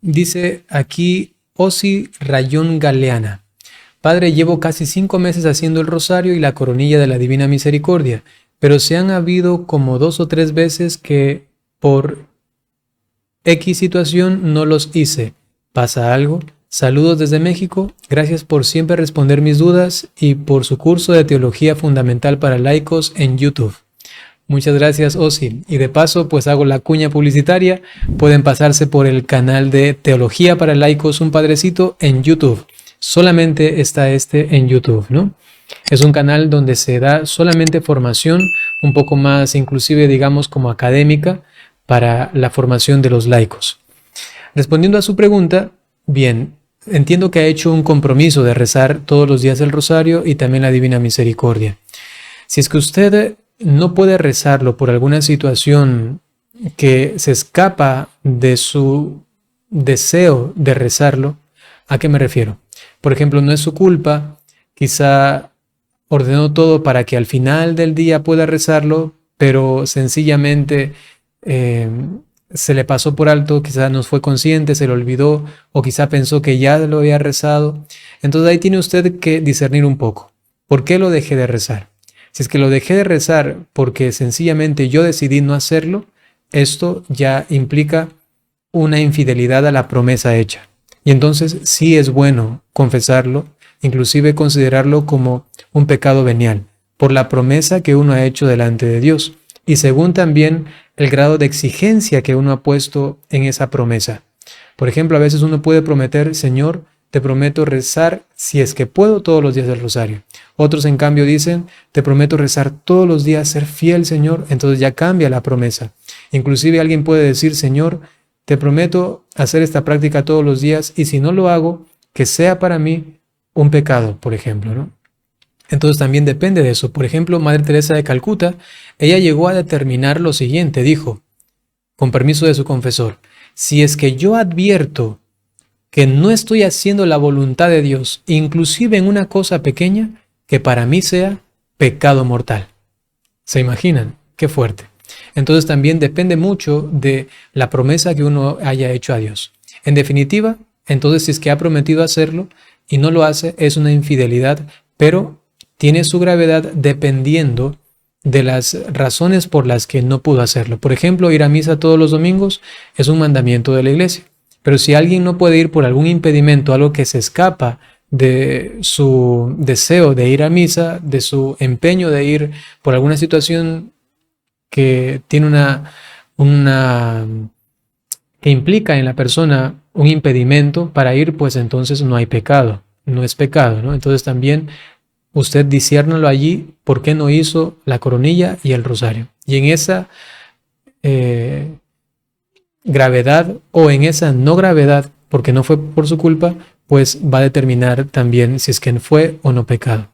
Dice aquí Osi Rayón Galeana. Padre, llevo casi 5 meses haciendo el rosario y la coronilla de la Divina Misericordia, pero se han habido como 2 o 3 veces que por X situación no los hice. ¿Pasa algo? Saludos desde México. Gracias por siempre responder mis dudas y por su curso de Teología Fundamental para Laicos en YouTube. Muchas gracias, Osi. Y de paso, pues hago la cuña publicitaria. Pueden pasarse por el canal de Teología para Laicos, un padrecito, en YouTube. Solamente está en YouTube, ¿no? Es un canal donde se da solamente formación, un poco más inclusive, digamos, como académica, para la formación de los laicos. Respondiendo a su pregunta, bien, entiendo que ha hecho un compromiso de rezar todos los días el rosario y también la Divina Misericordia. Si es que usted no puede rezarlo por alguna situación que se escapa de su deseo de rezarlo, ¿a qué me refiero? Por ejemplo, no es su culpa, quizá ordenó todo para que al final del día pueda rezarlo, pero sencillamente se le pasó por alto, quizá no fue consciente, se le olvidó, o quizá pensó que ya lo había rezado. Entonces ahí tiene usted que discernir un poco. ¿Por qué lo dejé de rezar? Si es que lo dejé de rezar porque sencillamente yo decidí no hacerlo, esto ya implica una infidelidad a la promesa hecha. Y entonces sí es bueno confesarlo, inclusive considerarlo como un pecado venial, por la promesa que uno ha hecho delante de Dios. Y según también el grado de exigencia que uno ha puesto en esa promesa. Por ejemplo, a veces uno puede prometer, Señor, te prometo rezar si es que puedo todos los días del rosario. Otros en cambio dicen, te prometo rezar todos los días, ser fiel, Señor. Entonces ya cambia la promesa. Inclusive alguien puede decir, Señor, te prometo hacer esta práctica todos los días y si no lo hago, que sea para mí un pecado, por ejemplo, ¿no? Entonces también depende de eso. Por ejemplo, Madre Teresa de Calcuta, ella llegó a determinar lo siguiente, dijo, con permiso de su confesor, si es que yo advierto que no estoy haciendo la voluntad de Dios, inclusive en una cosa pequeña, que para mí sea pecado mortal. ¿Se imaginan? Qué fuerte. Entonces también depende mucho de la promesa que uno haya hecho a Dios. En definitiva, entonces si es que ha prometido hacerlo y no lo hace, es una infidelidad, pero tiene su gravedad dependiendo de las razones por las que no pudo hacerlo. Por ejemplo, ir a misa todos los domingos es un mandamiento de la iglesia. Pero si alguien no puede ir por algún impedimento, algo que se escapa de su deseo de ir a misa, de su empeño de ir por alguna situación que tiene que implica en la persona un impedimento para ir, pues entonces no hay pecado, no es pecado, ¿no? Entonces también usted disciérnalo allí por qué no hizo la coronilla y el rosario. Y en esa gravedad o en esa no gravedad, porque no fue por su culpa, pues va a determinar también si es que fue o no pecado.